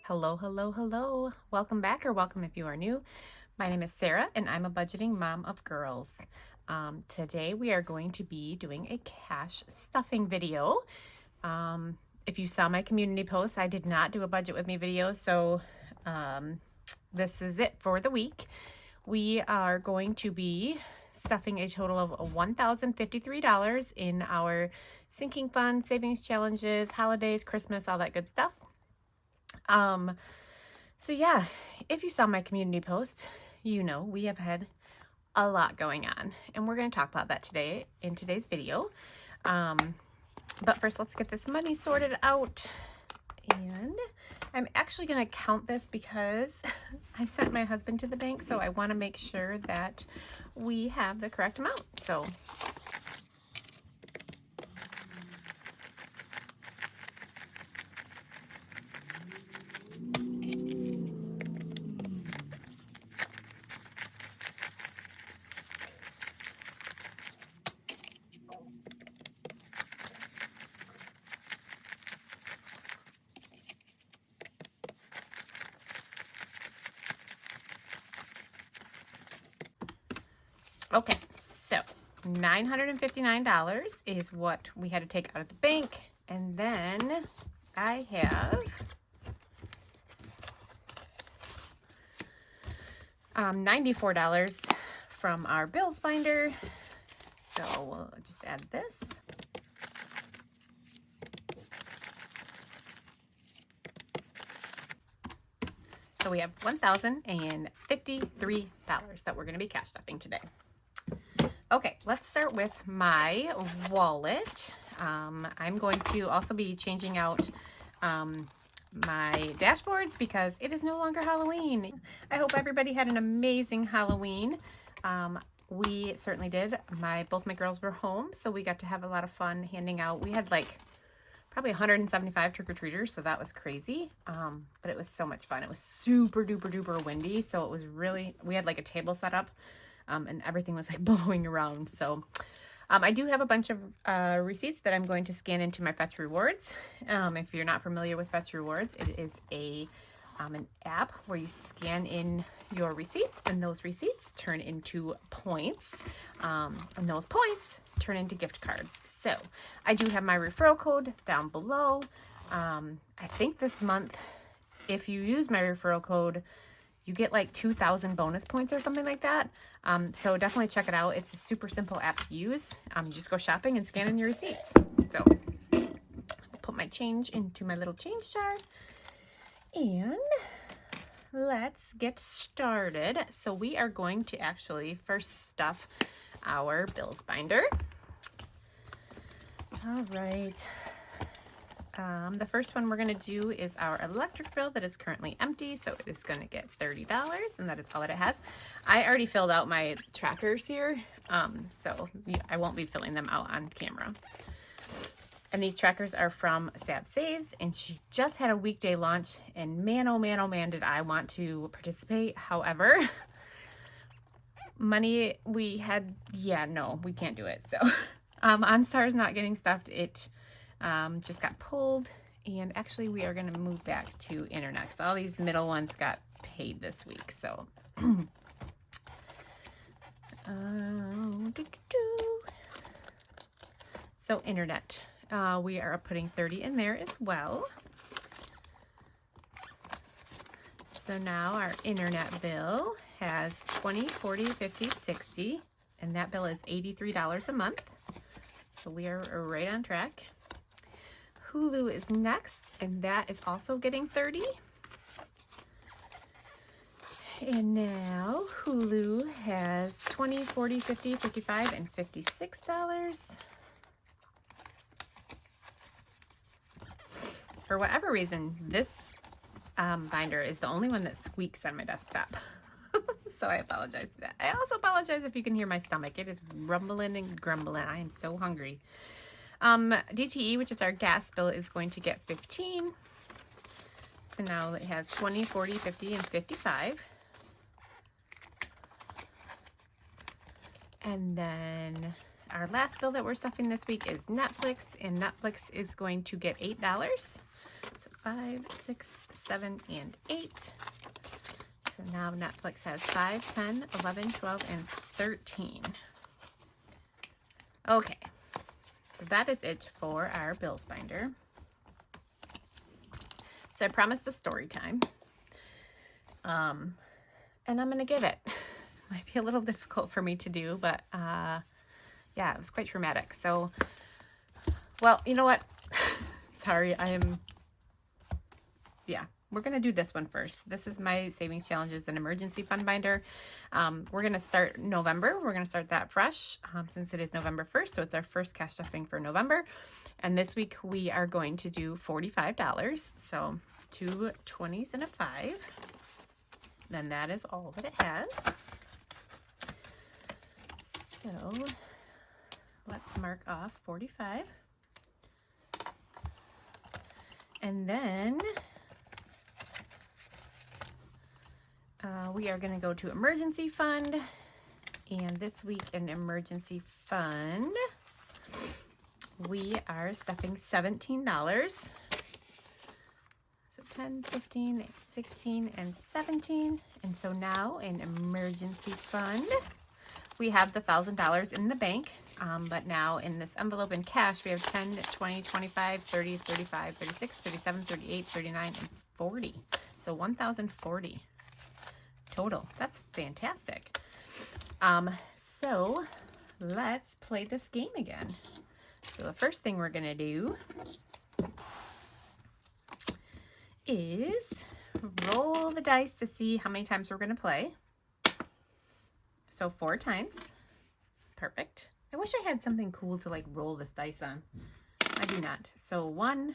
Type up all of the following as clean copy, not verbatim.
Hello, hello, hello. Welcome back, or welcome if you are new. My name is Sarah and I'm a budgeting mom of girls. Today we are going to be doing a cash stuffing video. If you saw my community post, I did not do a budget with me video, so this is it for the week. We are going to be stuffing a total of $1,053 in our sinking fund, savings challenges, holidays, Christmas, all that good stuff. So yeah, if you saw my community post, you know we have had a lot going on, and we're going to talk about that today in today's video. But first, let's get this money sorted out. And I'm actually going to count this because I sent my husband to the bank, so I want to make sure that we have the correct amount. So okay, so $959 is what we had to take out of the bank, and then I have $94 from our bills binder, so we'll just add this. So we have $1,053 that we're going to be cash stuffing today. Okay, let's start with my wallet. I'm going to also be changing out my dashboards because it is no longer Halloween. I hope everybody had an amazing Halloween. We certainly did. Both my girls were home, so we got to have a lot of fun handing out. We had like probably 175 trick-or-treaters, so that was crazy. But it was so much fun. It was super duper duper windy, so it was really, we had like a table set up, and everything was like blowing around. So I do have a bunch of receipts that I'm going to scan into my Fetch Rewards. If you're not familiar with Fetch Rewards, it is an app where you scan in your receipts, and those receipts turn into points, and those points turn into gift cards. So I do have my referral code down below. I think this month, if you use my referral code, you get like 2,000 bonus points or something like that. So definitely check it out. It's a super simple app to use. Just go shopping and scan in your receipts. So I'll put my change into my little change jar, and let's get started. So we are going to actually first stuff our bills binder. All right. The first one we're going to do is our electric bill that is currently empty, so it is going to get $30, and that is all that it has. I already filled out my trackers here, so I won't be filling them out on camera. And these trackers are from Sad Saves, and she just had a weekday launch, and man, oh man, oh man, did I want to participate. However, money we had, yeah, no, we can't do it. So OnStar's not getting stuffed. It just got pulled, and actually we are going to move back to internet because all these middle ones got paid this week. So so internet, we are putting 30 in there as well. So now our internet bill has 20, 40, 50, 60, and that bill is $83 a month. So we are right on track. Hulu is next, and that is also getting 30. And now Hulu has 20, 40, 50, 55, and $56. For whatever reason, this binder is the only one that squeaks on my desktop. So I apologize for that. I also apologize if you can hear my stomach. It is rumbling and grumbling. I am so hungry. DTE, which is our gas bill, is going to get 15. So now it has 20, 40, 50, and 55. And then our last bill that we're stuffing this week is Netflix, and Netflix is going to get $8. So 5, 6, 7, and 8. So now Netflix has 5, 10, 11, 12, and 13. Okay, so that is it for our bills binder. So I promised a story time. And I'm going to give it. Might be a little difficult for me to do, but yeah, it was quite traumatic. So, well, you know what? Sorry, we're going to do this one first. This is my savings challenges and emergency fund binder. We're going to start November. We're going to start that fresh since it is November 1st. So it's our first cash stuffing for November. And this week we are going to do $45. So 2 20s and a 5. Then that is all that it has. So let's mark off 45. And then we are going to go to emergency fund. And this week in emergency fund, we are stuffing $17. So 10, 15, 16, and 17. And so now in emergency fund, we have the $1,000 in the bank. But now in this envelope in cash, we have 10, 20, 25, 30, 35, 36, 37, 38, 39, and 40. So 1,040 total. That's fantastic. So let's play this game again. So the first thing we're going to do is roll the dice to see how many times we're going to play. So 4 times. Perfect. I wish I had something cool to like roll this dice on. I do not. So 1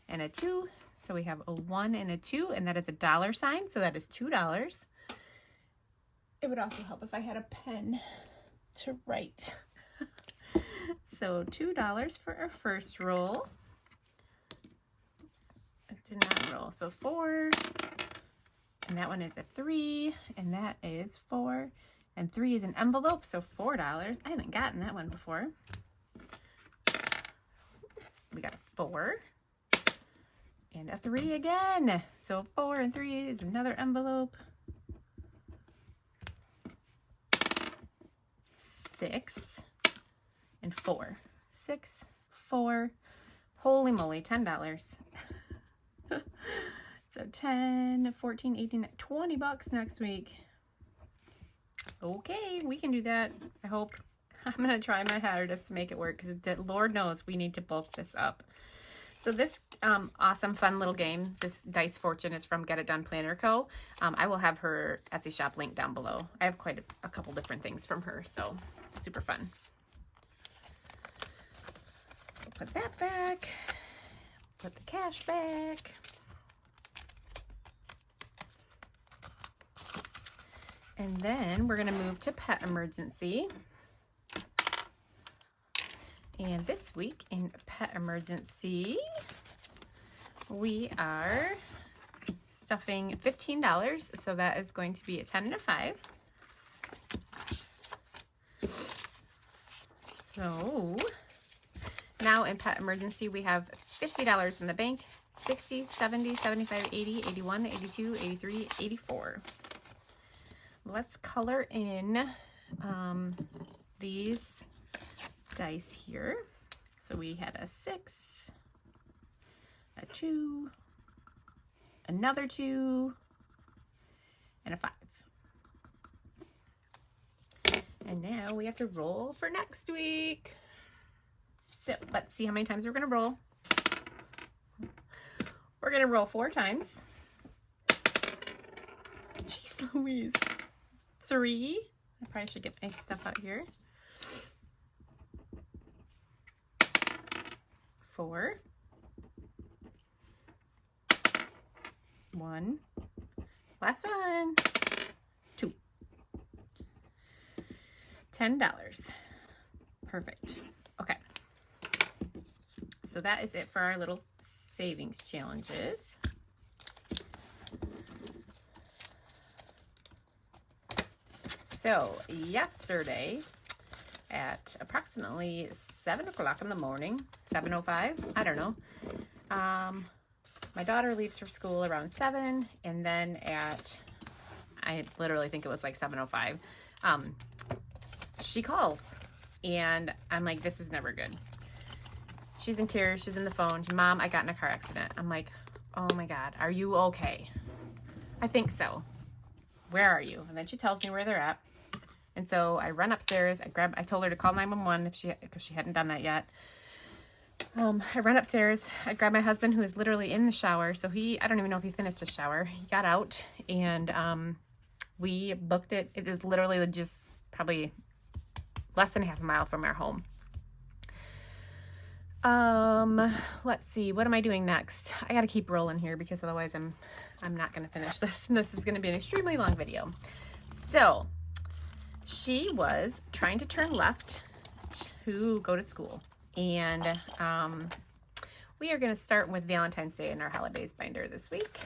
and a 2. So we have a 1 and a 2, and that is a dollar sign. So that is $2. It would also help if I had a pen to write. So $2 for our first roll. I did not roll. So 4, and that one is a 3, and that is 4, and 3 is an envelope, so $4. I haven't gotten that one before. We got a 4 and a 3 again. So 4 and 3 is another envelope. 6 and 4. 6, 4. Holy moly, $10. So 10, 14, 18, 20 bucks next week. Okay, we can do that. I hope. I'm going to try my hardest to make it work because Lord knows we need to bulk this up. So this awesome, fun little game, this Dice Fortune, is from Get It Done Planner Co. I will have her Etsy shop link down below. I have quite a couple different things from her, so super fun. So put that back. Put the cash back. And then we're going to move to pet emergency. And this week in pet emergency, we are stuffing $15. So that is going to be a 10 and a 5. So now in pet emergency, we have $50 in the bank, 60, 70, 75, 80, 81, 82, 83, 84. Let's color in these dice here. So we had a 6, a 2, another 2, and a 5. And now we have to roll for next week. So let's see how many times we're going to roll. We're going to roll 4 times. Jeez Louise. 3. I probably should get my stuff out here. 4. 1. Last one. 2. $10. Perfect. Okay. So that is it for our little savings challenges. So yesterday at approximately 7 o'clock in the morning, 7:05, I don't know, my daughter leaves for school around 7, and then I literally think it was like 7:05, she calls, and I'm like, this is never good. She's in tears. She's in the phone. Mom, I got in a car accident. I'm like, oh my God, are you okay? I think so. Where are you? And then she tells me where they're at. And so I run upstairs. I told her to call 911 because she hadn't done that yet. I run upstairs. I grab my husband, who is literally in the shower. So I don't even know if he finished his shower. He got out, and we booked it. It is literally just probably less than half a mile from our home. Let's see, what am I doing next? I gotta keep rolling here because otherwise I'm not gonna finish this, and this is gonna be an extremely long video. So she was trying to turn left to go to school, and we are gonna start with Valentine's Day in our holidays binder this week,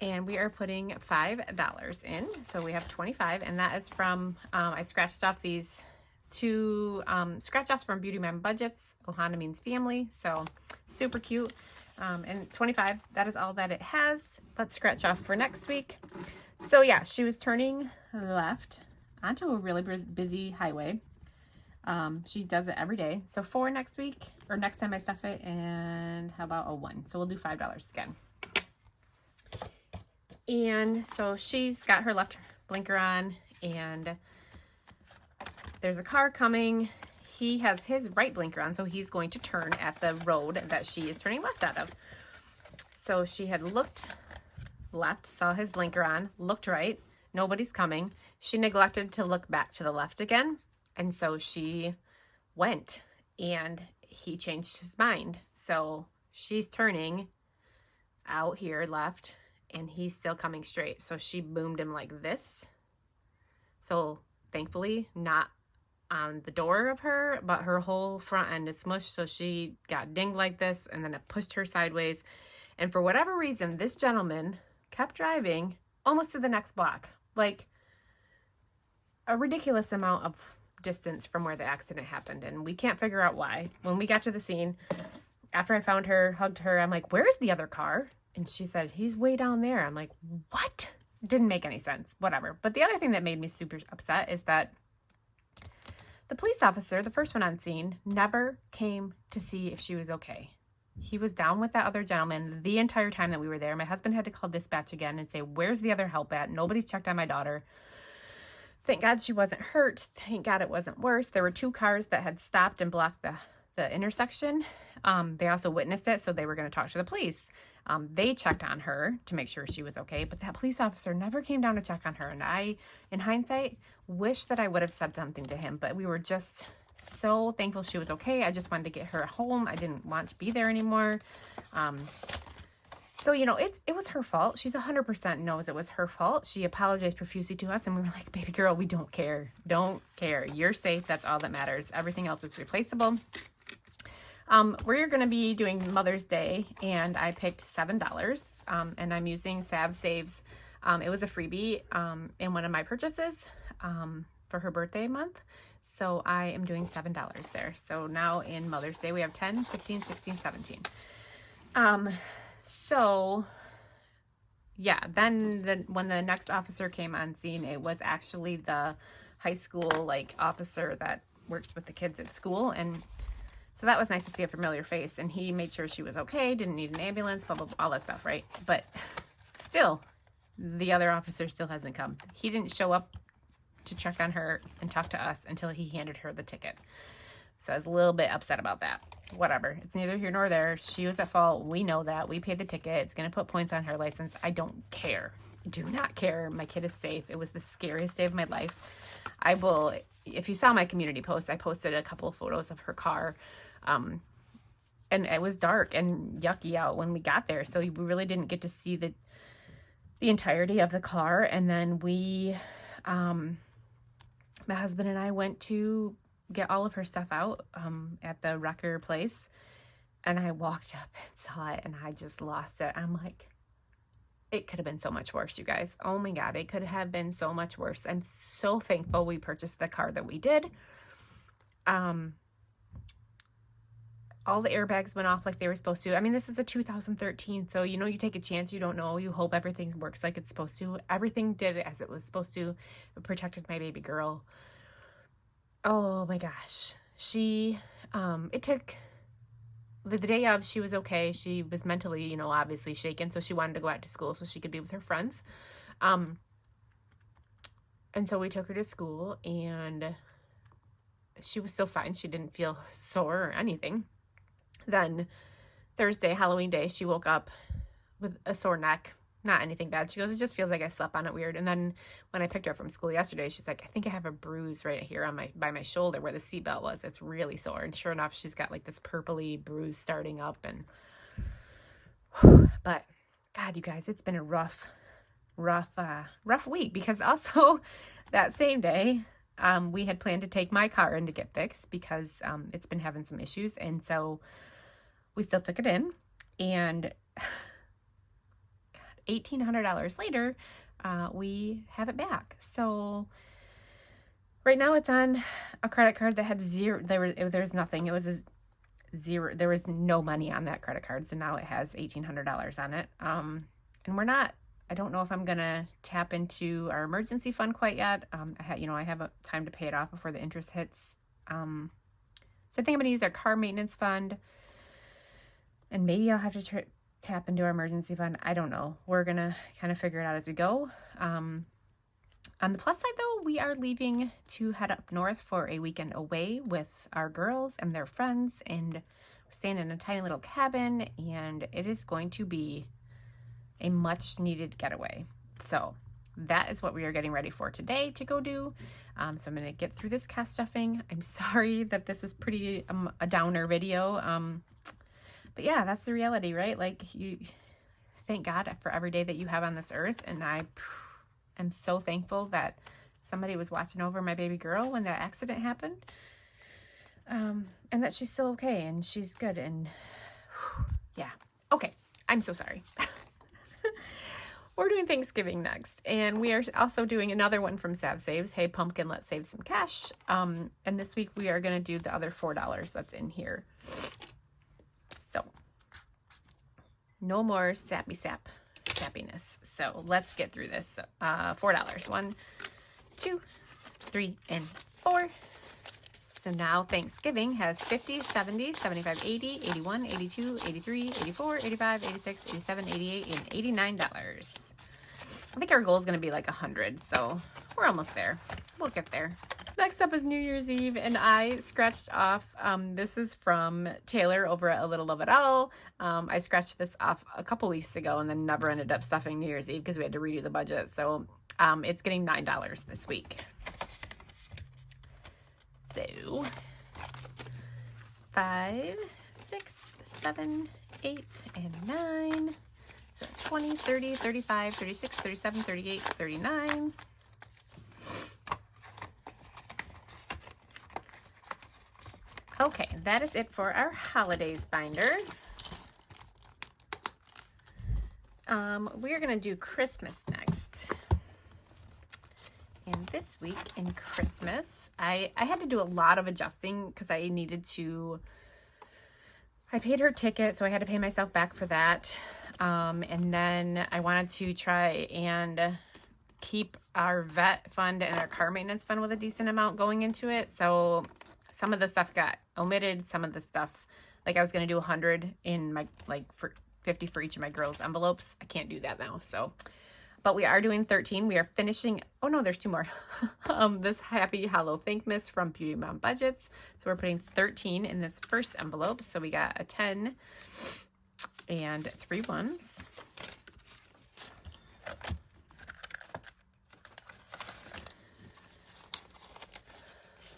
and we are putting $5 in. So we have 25, and that is from I scratched off these 2 scratch offs from Beauty Man Budgets. Ohana means family, so super cute. And 25, that is all that it has. Let's scratch off for next week. So yeah, she was turning left onto a really busy highway. She does it every day. So 4 next week, or next time I stuff it, and how about a 1? So we'll do $5 again. And so she's got her left blinker on, and there's a car coming. He has his right blinker on, so he's going to turn at the road that she is turning left out of. So she had looked left, saw his blinker on, looked right, nobody's coming. She neglected to look back to the left again, and so she went, and he changed his mind. So she's turning out here left, and he's still coming straight. So she boomed him like this. So thankfully, not on the door of her, but her whole front end is smushed, so she got dinged like this, and then it pushed her sideways. And for whatever reason, this gentleman kept driving almost to the next block, like a ridiculous amount of distance from where the accident happened, and we can't figure out why. When we got to the scene, after I found her, hugged her, I'm like, where's the other car? And she said, he's way down there. I'm like, what? Didn't make any sense, whatever. But the other thing that made me super upset is that the police officer, the first one on scene, never came to see if she was okay. He was down with that other gentleman the entire time that we were there. My husband had to call dispatch again and say, where's the other help at? Nobody's checked on my daughter. Thank God she wasn't hurt. Thank God it wasn't worse. There were 2 cars that had stopped and blocked the intersection. They also witnessed it, so they were going to talk to the police. They checked on her to make sure she was okay, but that police officer never came down to check on her. And I, in hindsight, wish that I would have said something to him, but we were just so thankful she was okay. I just wanted to get her home. I didn't want to be there anymore. So, you know, it was her fault. She's 100% knows it was her fault. She apologized profusely to us, and we were like, baby girl, we don't care. Don't care. You're safe. That's all that matters. Everything else is replaceable. We're going to be doing Mother's Day, and I picked $7, and I'm using Sav Saves. It was a freebie in one of my purchases for her birthday month, so I am doing $7 there. So now in Mother's Day, we have 10, 15, 16, 17. So yeah, then when the next officer came on scene, it was actually the high school officer that works with the kids at school, and so that was nice to see a familiar face, and he made sure she was okay, didn't need an ambulance, blah, blah, blah, all that stuff, right? But still, the other officer still hasn't come. He didn't show up to check on her and talk to us until he handed her the ticket. So I was a little bit upset about that. Whatever. It's neither here nor there. She was at fault. We know that. We paid the ticket. It's going to put points on her license. I don't care. Do not care. My kid is safe. It was the scariest day of my life. I will, if you saw my community post, I posted a couple of photos of her car. And it was dark and yucky out when we got there, so we really didn't get to see the entirety of the car. And then we, my husband and I went to get all of her stuff out at the wrecker place, and I walked up and saw it, and I just lost it. I'm like, it could have been so much worse, you guys. Oh my God, it could have been so much worse. I'm so thankful we purchased the car that we did. all the airbags went off like they were supposed to. I mean, this is a 2013, so you know, you take a chance, you don't know, you hope everything works like it's supposed to. Everything did as it was supposed to. It protected my baby girl. Oh my gosh. She, it took, the day of, she was okay. She was mentally, you know, obviously shaken, so she wanted to go out to school so she could be with her friends. And so we took her to school, and she was still fine. She didn't feel sore or anything. Then Thursday, Halloween day, she woke up with a sore neck. Not anything bad. She goes, it just feels like I slept on it weird. And then when I picked her up from school yesterday, she's like, I think I have a bruise right here on by my shoulder where the seatbelt was. It's really sore. And sure enough, she's got like this purpley bruise starting up. And but God, you guys, it's been a rough week, because also that same day, we had planned to take my car in to get fixed because it's been having some issues. And so we still took it in, and $1,800 later, we have it back. So right now it's on a credit card that had zero. There's nothing. It was a zero. There was no money on that credit card. So now it has $1,800 on it. And I don't know if I'm going to tap into our emergency fund quite yet. I have a time to pay it off before the interest hits. So I think I'm going to use our car maintenance fund, and maybe I'll have to tap into our emergency fund. I don't know. We're going to kind of figure it out as we go. On the plus side, though, we are leaving to head up north for a weekend away with our girls and their friends, and we're staying in a tiny little cabin, and it is going to be a much needed getaway. So that is what we are getting ready for today to go do. So I'm going to get through this cast stuffing. I'm sorry that this was pretty a downer video. But yeah, that's the reality, right? Like, you thank God for every day that you have on this earth. And I am so thankful that somebody was watching over my baby girl when that accident happened. And that she's still okay and she's good. And yeah. Okay. I'm so sorry. We're doing Thanksgiving next, and we are also doing another one from Sav Saves. Hey, pumpkin, let's save some cash. And this week we are going to do the other $4 that's in here. So no more sappiness. So let's get through this. $4. 1, 2, 3, and 4. So now Thanksgiving has 50, 70, 75, 80, 81, 82, 83, 84, 85, 86, 87, 88, and $89. I think our goal is going to be like 100, so we're almost there. We'll get there. Next up is New Year's Eve, and I scratched off, this is from Taylor over at A Little of It All. I scratched this off a couple weeks ago and then never ended up stuffing New Year's Eve because we had to redo the budget. So it's getting $9 this week. So 5, 6, 7, 8, and 9. So 20, 30, 35, 36, 37, 38, 39. Okay, that is it for our holidays binder. We're going to do Christmas next. And this week in Christmas, I had to do a lot of adjusting because I paid her ticket, so I had to pay myself back for that. And then I wanted to try and keep our vet fund and our car maintenance fund with a decent amount going into it. So some of the stuff got omitted. Some of the stuff, like I was going to do 100 in my, for 50 for each of my girls' envelopes. I can't do that now. So, but we are doing 13. We are finishing. Oh no, there's 2 more. This Happy HalloThankMas from Beauty Mom Budgets. So we're putting 13 in this first envelope. So we got a 10 and 3 ones.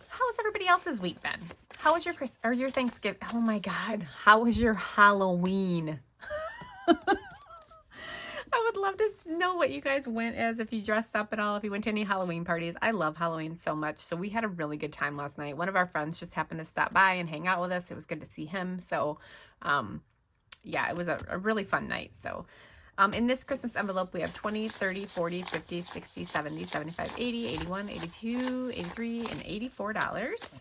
How's everybody else's week been? How was your Thanksgiving? Oh my God. How was your Halloween? I would love to know what you guys went as, if you dressed up at all, if you went to any Halloween parties. I love Halloween so much. So we had a really good time last night. One of our friends just happened to stop by and hang out with us. It was good to see him. So, yeah, it was a really fun night. So, in this Christmas envelope, we have 20, 30, 40, 50, 60, 70, 75, 80, 81, 82, 83, and $84.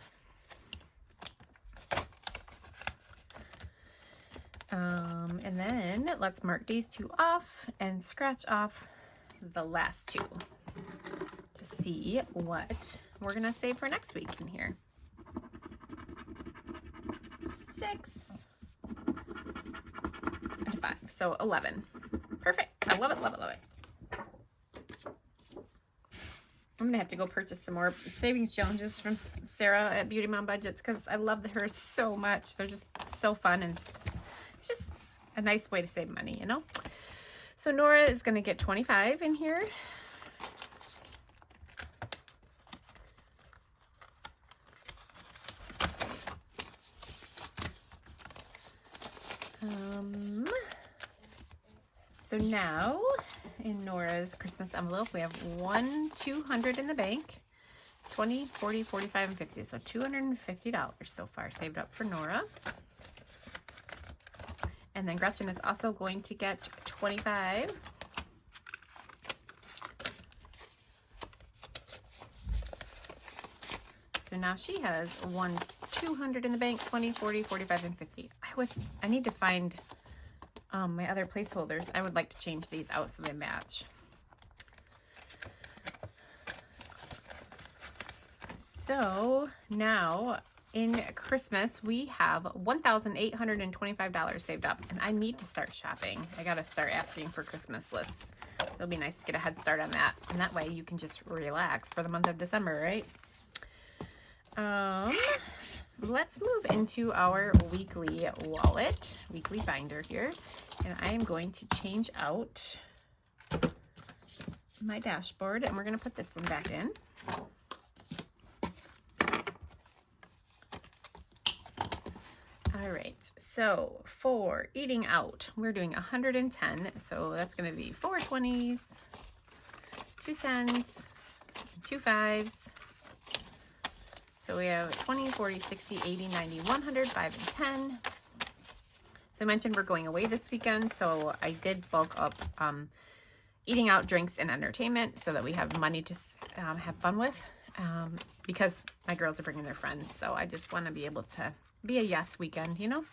And then let's mark these two off and scratch off the last two to see what we're gonna save for next week in here. 6 and 5, so 11. Perfect. I love it, love it, love it. I'm gonna have to go purchase some more savings challenges from Sara at Beauty Mom Budgets because I love hers so much. They're just so fun, and it's just a nice way to save money, you know? So Nora is gonna get 25 in here. So now in Nora's Christmas envelope, we have 200 in the bank, 20, 40, 45, and 50. So $250 so far saved up for Nora. And then Gretchen is also going to get 25. So now she has 200 in the bank, 20, 40, 45, and 50. I need to find my other placeholders. I would like to change these out so they match. So now in Christmas, we have $1,825 saved up, and I need to start shopping. I gotta start asking for Christmas lists. So it'll be nice to get a head start on that, and that way you can just relax for the month of December, right? Let's move into our weekly wallet, weekly binder here, and I am going to change out my dashboard, and we're going to put this one back in. All right, so for eating out, we're doing 110, so that's going to be 4 20s, 2 10s, 2 5s. So we have 20, 40, 60, 80, 90, 100, 5, and 10. So I mentioned we're going away this weekend, so I did bulk up eating out, drinks, and entertainment so that we have money to have fun with because my girls are bringing their friends. So I just want to be able to be a yes weekend, you know?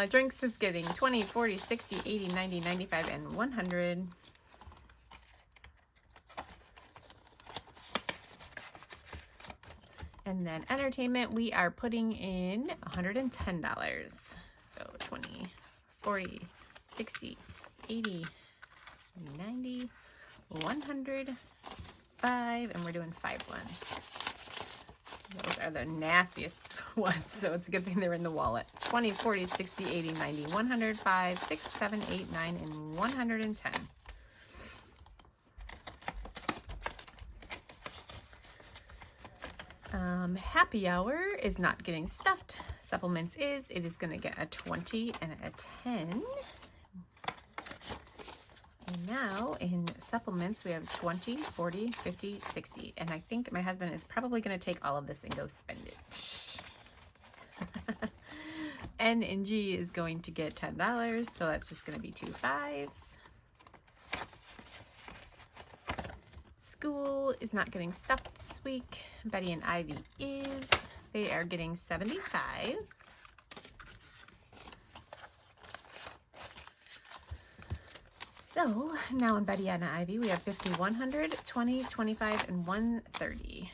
Drinks is getting 20, 40, 60, 80, 90, 95, and 100. And then entertainment, we are putting in $110. So 20, 40, 60, 80, 90, 100, 5, and we're doing 5 ones. Those are the nastiest ones, so it's a good thing they're in the wallet. 20, 40, 60, 80, 90, 100, 5, 6, 7, 8, 9, and 110. Happy hour is not getting stuffed. Supplements is. It is going to get a 20 and a 10. And now in supplements, we have 20, 40, 50, 60. And I think my husband is probably going to take all of this and go spend it. N and G is going to get $10. So that's just going to be 2 5s. School is not getting stuffed this week. Betty and Ivy is. They are getting 75. So now in Betty and Ivy, we have 50, 100, 20, 25, and 130.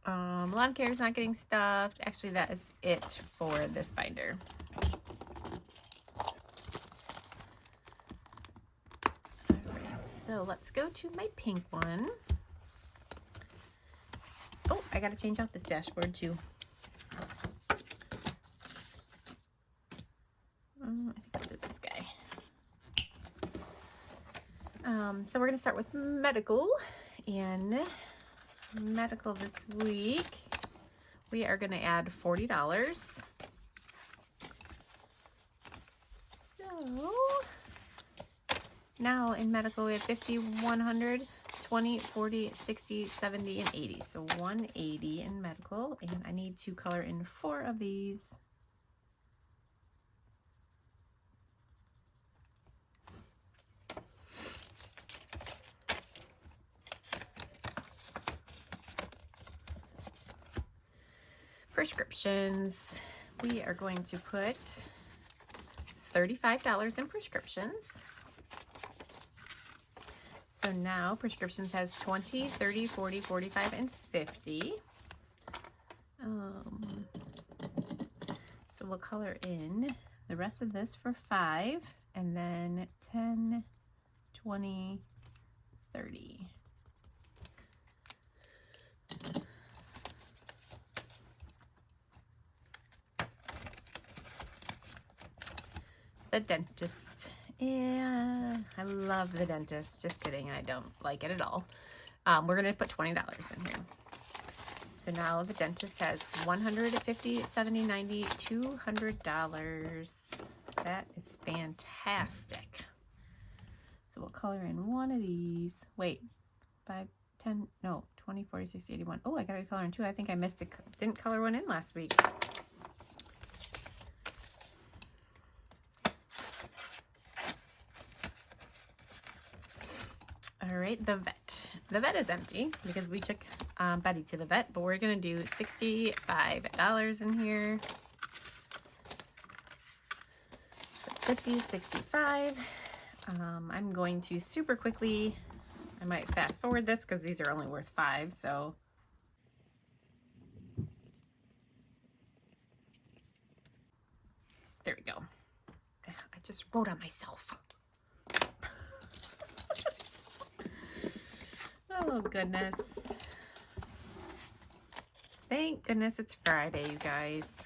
Lawn care is not getting stuffed. Actually, that is it for this binder. So let's go to my pink one. Oh, I got to change out this dashboard too. I think I'll do this guy. So we're going to start with medical. And medical this week, we are going to add $40. So now in medical, we have 50, 100, 20, 40, 60, 70, and 80. So 180 in medical, and I need to color in 4 of these. prescriptions. We are going to put $35 in prescriptions. So now prescriptions has 20, 30, 40, 45, and 50. So we'll color in the rest of this for 5, and then 10, 20, 30. The dentist. Yeah, I love the dentist. Just kidding, I don't like it at all. We're gonna put $20 in here. So now the dentist has $150, $70, $90, $200. That is fantastic. So we'll color in one of these. Wait, 5, 10, no, 20, 40, 60, 81. Oh, I gotta color in 2. I think I missed it. Didn't color one in last week. All right, the vet. The vet is empty because we took Betty to the vet, but we're gonna do $65 in here. So 50, 65. I'm going to super quickly, I might fast forward this because these are only worth 5, so. There we go. I just wrote on myself. Oh, goodness. Thank goodness it's Friday, you guys.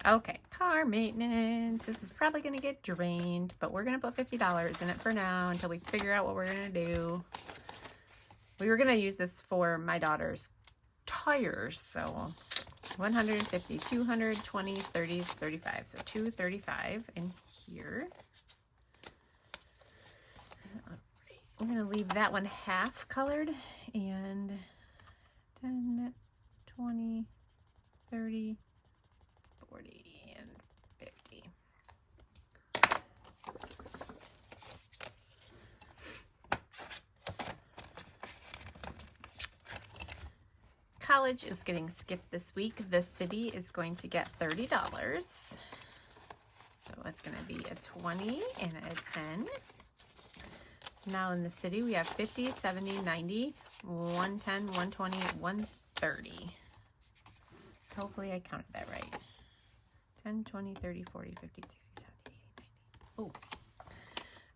Okay, car maintenance. This is probably going to get drained, but we're going to put $50 in it for now until we figure out what we're going to do. We were going to use this for my daughter's tires, so 150, 200, 20, 30, 35. So 235 in here. We're going to leave that one half colored, and 10, 20, 30, 40, and 50. College is getting skipped this week. The city is going to get $30. So it's going to be a 20 and a 10. Now in the city, we have 50, 70, 90, 110, 120, 130. Hopefully I counted that right. 10, 20, 30, 40, 50, 60, 70, 80, 90. Oh,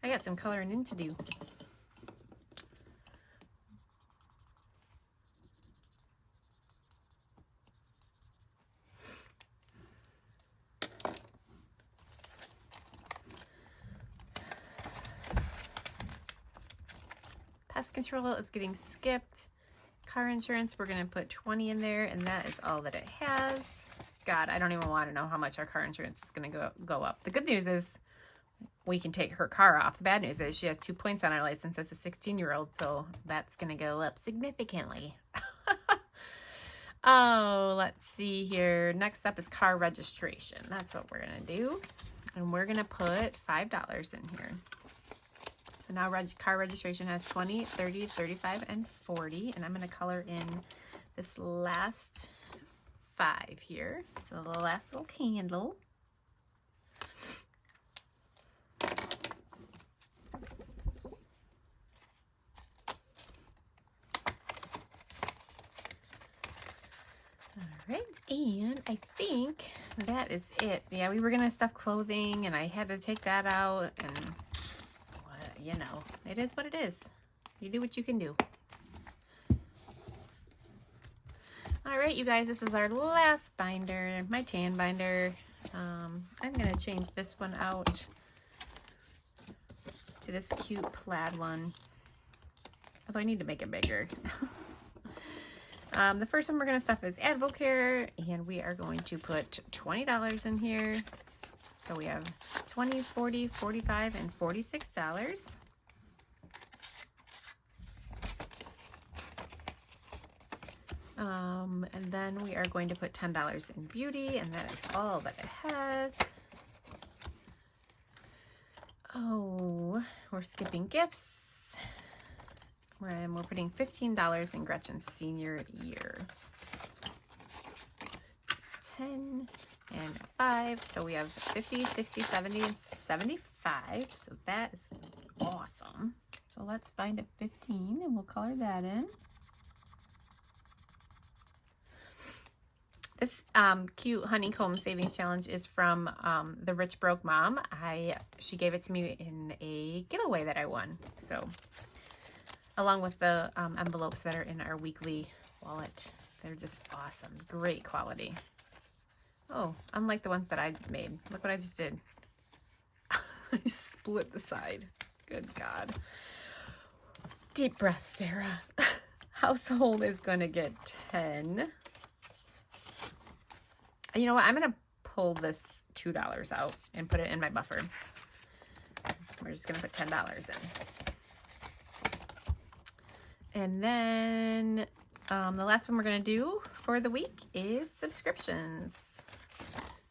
I got some coloring in to do. Pest control is getting skipped. Car insurance, we're going to put 20 in there, and that is all that it has. God, I don't even want to know how much our car insurance is going to go up. The good news is we can take her car off. The bad news is she has 2 points on her license as a 16-year-old, so that's going to go up significantly. Oh, let's see here. Next up is car registration. That's what we're going to do. And we're going to put $5 in here. So now car registration has 20, 30, 35, and 40. And I'm going to color in this last 5 here. So the last little candle. All right, and I think that is it. Yeah, we were going to stuff clothing, and I had to take that out, and you know, it is what it is. You do what you can do. All right, you guys, this is our last binder, my tan binder. I'm going to change this one out to this cute plaid one, although I need to make it bigger. The first one we're going to stuff is Advocare, and we are going to put $20 in here. So we have 20, 40, 45, and $46. And then we are going to put $10 in beauty, and that is all that it has. Oh, we're skipping gifts. We're putting $15 in Gretchen's senior year. 10 and a 5. So we have 50, 60, 70, and 75. So that is awesome. So let's find a 15 and we'll color that in. This cute honeycomb savings challenge is from the Rich Broke Mom. She gave it to me in a giveaway that I won. So along with the envelopes that are in our weekly wallet. They're just awesome. Great quality. Oh, unlike the ones that I made. Look what I just did. I split the side. Good God. Deep breath, Sarah. Household is going to get 10. You know what? I'm going to pull this $2 out and put it in my buffer. We're just going to put $10 in. And then the last one we're going to do for the week is subscriptions.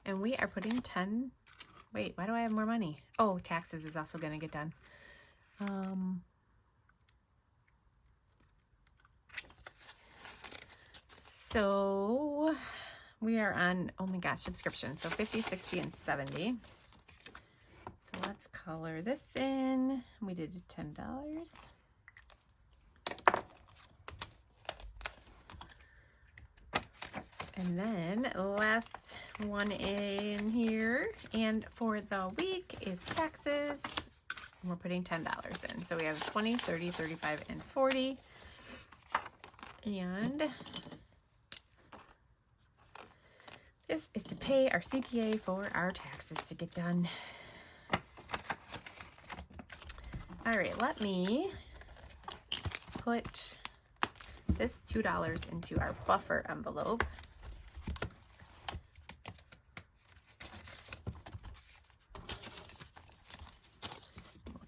And we are putting 10. Wait, why do I have more money? Oh, taxes is also going to get done. So we are on, oh my gosh, subscription. So 50, 60, and 70. So let's color this in. We did $10. And then last one in here, and for the week is taxes. And we're putting $10 in. So we have 20, 30, 35, and 40. And this is to pay our CPA for our taxes to get done. All right, let me put this $2 into our buffer envelope.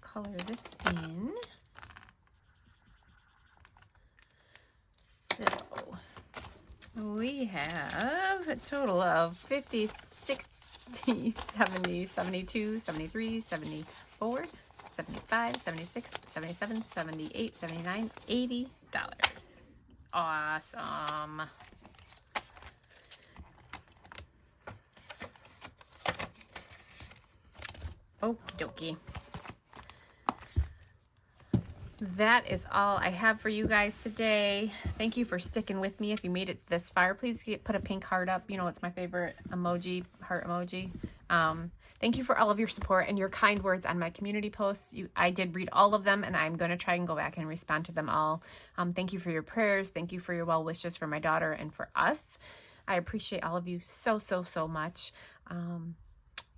Color this in. So we have a total of 50, 60, 70, 72, 73, 74, 75, 76, 77, 78, 79, $80. Awesome. Okie dokie. That is all I have for you guys today. Thank you for sticking with me. If you made it this far, please put a pink heart up. You know, it's my favorite emoji, heart emoji. Thank you for all of your support and your kind words on my community posts. I did read all of them, and I'm going to try and go back and respond to them all. Thank you for your prayers. Thank you for your well wishes for my daughter and for us. I appreciate all of you so, so, so much.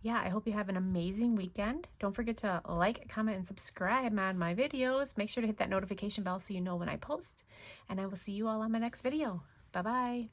Yeah, I hope you have an amazing weekend. Don't forget to like, comment, and subscribe on my videos. Make sure to hit that notification bell so you know when I post. And I will see you all on my next video. Bye-bye.